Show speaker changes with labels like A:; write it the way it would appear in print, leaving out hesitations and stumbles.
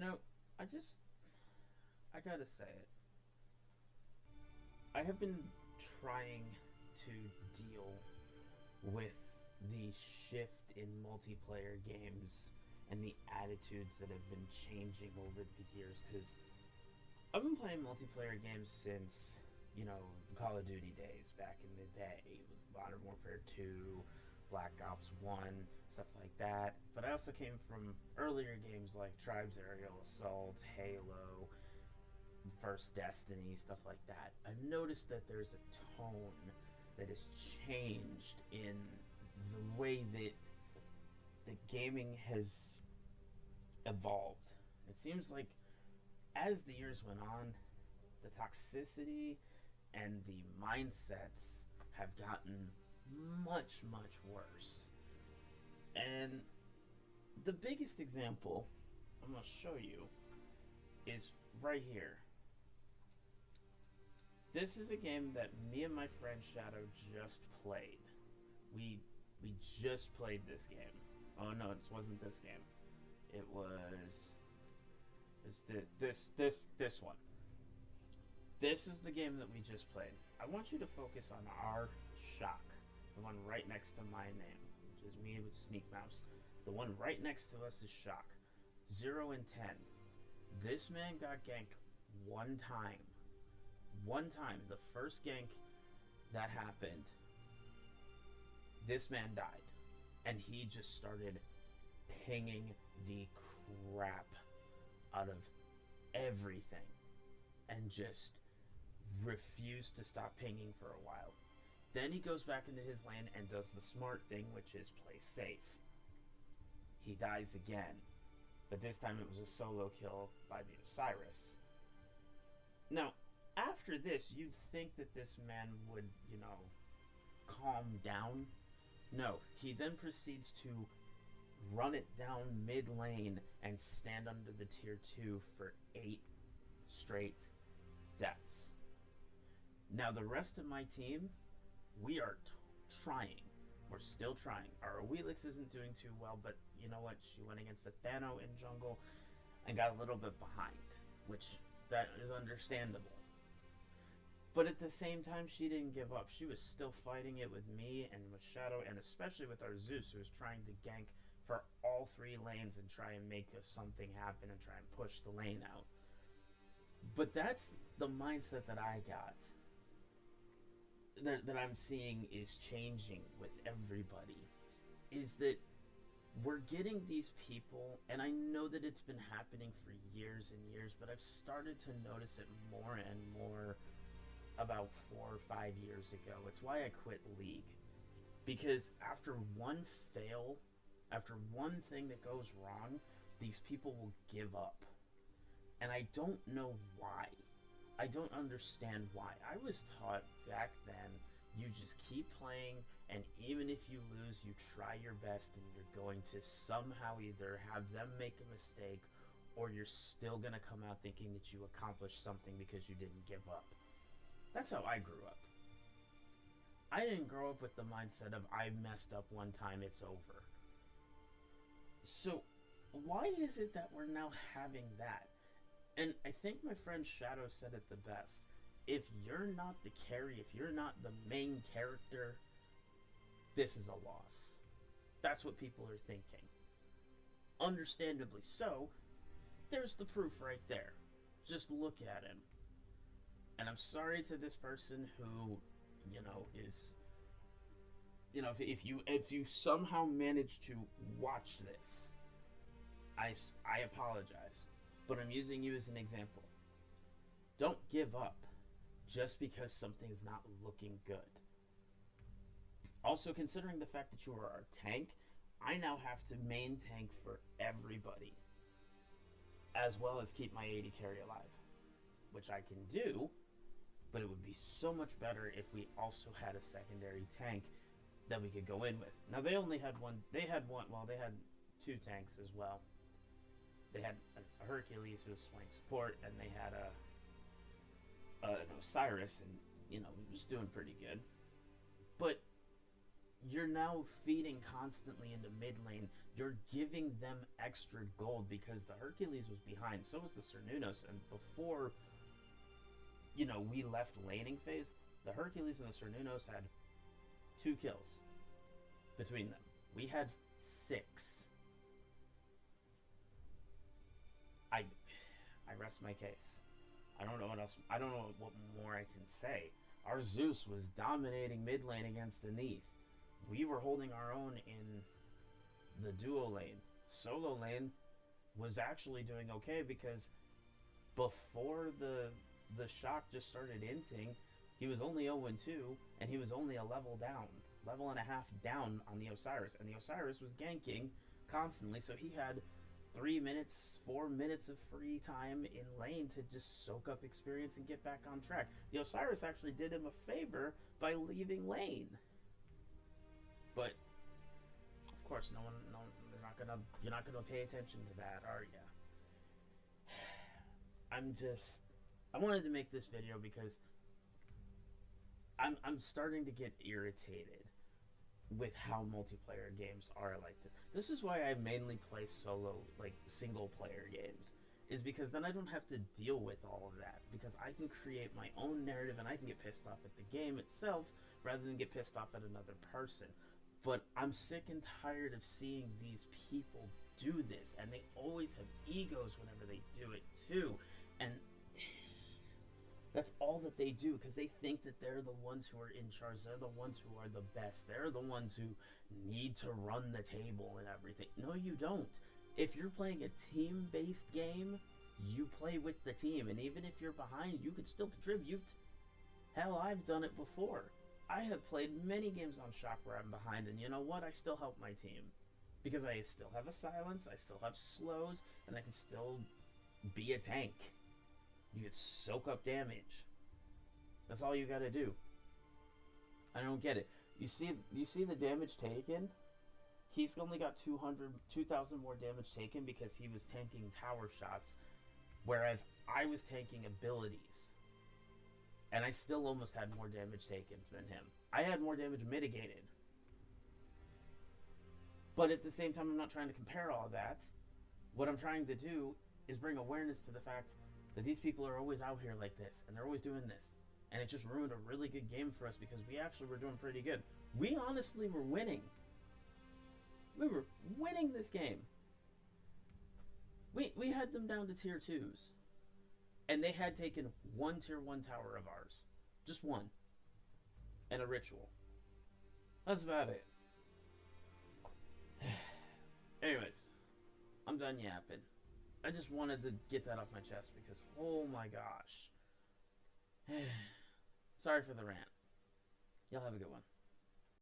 A: You know, I just, I gotta say it. I have been trying to deal with the shift in multiplayer games and the attitudes that have been changing over the years because I've been playing multiplayer games since, the Call of Duty days back in the day. It was Modern Warfare 2, Black Ops 1, stuff like that. But I also came from earlier games like Tribes Aerial Assault, Halo, First Destiny, stuff like that. I've noticed that there's a tone that has changed in the way that the gaming has evolved. It seems like as the years went on, the toxicity and the mindsets have gotten much, much worse. And the biggest example I'm going to show you is right here. This is a game that me and my friend Shadow just played. We we just played this game. Oh no, it wasn't this game. It was this one. This is the game that we just played. I want you to focus on our shock, the one right next to my name, which is me with Sneak Mouse. The one right next to us is Shock. 0 and 10. This man got ganked one time. One time. The first gank that happened, this man died. And he just started pinging the crap out of everything. And just refused to stop pinging for a while. Then he goes back into his lane and does the smart thing, which is play safe. He dies again. But this time it was a solo kill by the Osiris. Now, after this, you'd think that this man would, calm down. No, he then proceeds to run it down mid lane and stand under the tier 2 for 8 straight deaths. Now, the rest of my team, we are trying. We're still trying. Our Wheelix isn't doing too well, but you know what? She went against a Thano in jungle and got a little bit behind, which that is understandable. But at the same time, she didn't give up. She was still fighting it with me and with Shadow, and especially with our Zeus, who was trying to gank for all 3 lanes and try and make something happen and try and push the lane out. But that's the mindset that I got. That I'm seeing is changing with everybody. Is that we're getting these people, and I know that it's been happening for years and years, but I've started to notice it more and more about 4 or 5 years ago. It's why I quit League. Because after one fail, after one thing that goes wrong, these people will give up. And I don't know why. I don't understand why. I was taught back then, you just keep playing, and even if you lose, you try your best, and you're going to somehow either have them make a mistake, or you're still going to come out thinking that you accomplished something because you didn't give up. That's how I grew up. I didn't grow up with the mindset of I messed up one time, it's over. So, why is it that we're now having that? And I think my friend Shadow said it the best. If you're not the carry, if you're not the main character, this is a loss. That's what people are thinking. Understandably so. There's the proof right there. Just look at him. And I'm sorry to this person who, is, if you somehow manage to watch this, I apologize. But I'm using you as an example. Don't give up just because something's not looking good. Also, considering the fact that you are our tank, I now have to main tank for everybody, as well as keep my AD carry alive, which I can do, but it would be so much better if we also had a secondary tank that we could go in with. Now, they only had one, they had 2 tanks as well. They had a Hercules who was playing support, and they had an Osiris, and, it was doing pretty good. But you're now feeding constantly into mid lane. You're giving them extra gold because the Hercules was behind. So was the Cernunos. And before, we left laning phase, the Hercules and the Cernunos had 2 kills between them. We had 6. I rest my case. I don't know what else. I don't know what more I can say. Our Zeus was dominating mid lane against the Neath. We were holding our own in the duo lane. Solo lane was actually doing okay because before the shock just started inting, he was only 0-2 and he was only a level and a half down on the Osiris, and the Osiris was ganking constantly, so he had 4 minutes of free time in lane to just soak up experience and get back on track. The Osiris actually did him a favor by leaving lane. But of course, you're not gonna pay attention to that, are you? I wanted to make this video because I'm starting to get irritated with how multiplayer games are like this. This is why I mainly play solo, like single player games, is because then I don't have to deal with all of that, because I can create my own narrative and I can get pissed off at the game itself rather than get pissed off at another person. But I'm sick and tired of seeing these people do this, and they always have egos whenever they do it too, and that's all that they do, because they think that they're the ones who are in charge. They're the ones who are the best. They're the ones who need to run the table and everything. No, you don't. If you're playing a team-based game, you play with the team. And even if you're behind, you can still contribute. Hell, I've done it before. I have played many games on Shock where I'm behind, and you know what? I still help my team. Because I still have a silence, I still have slows, and I can still be a tank. You can soak up damage. That's all you gotta do. I don't get it. You see the damage taken? He's only got 2,000 more damage taken because he was tanking tower shots, whereas I was tanking abilities. And I still almost had more damage taken than him. I had more damage mitigated. But at the same time, I'm not trying to compare all that. What I'm trying to do is bring awareness to the fact that these people are always out here like this, and they're always doing this. And it just ruined a really good game for us because we actually were doing pretty good. We honestly were winning. We were winning this game. We had them down to tier 2s. And they had taken 1 tier 1 tower of ours. Just 1. And a ritual. That's about it. Anyways, I'm done yapping. I just wanted to get that off my chest because, oh my gosh. Sorry for the rant. Y'all have a good one.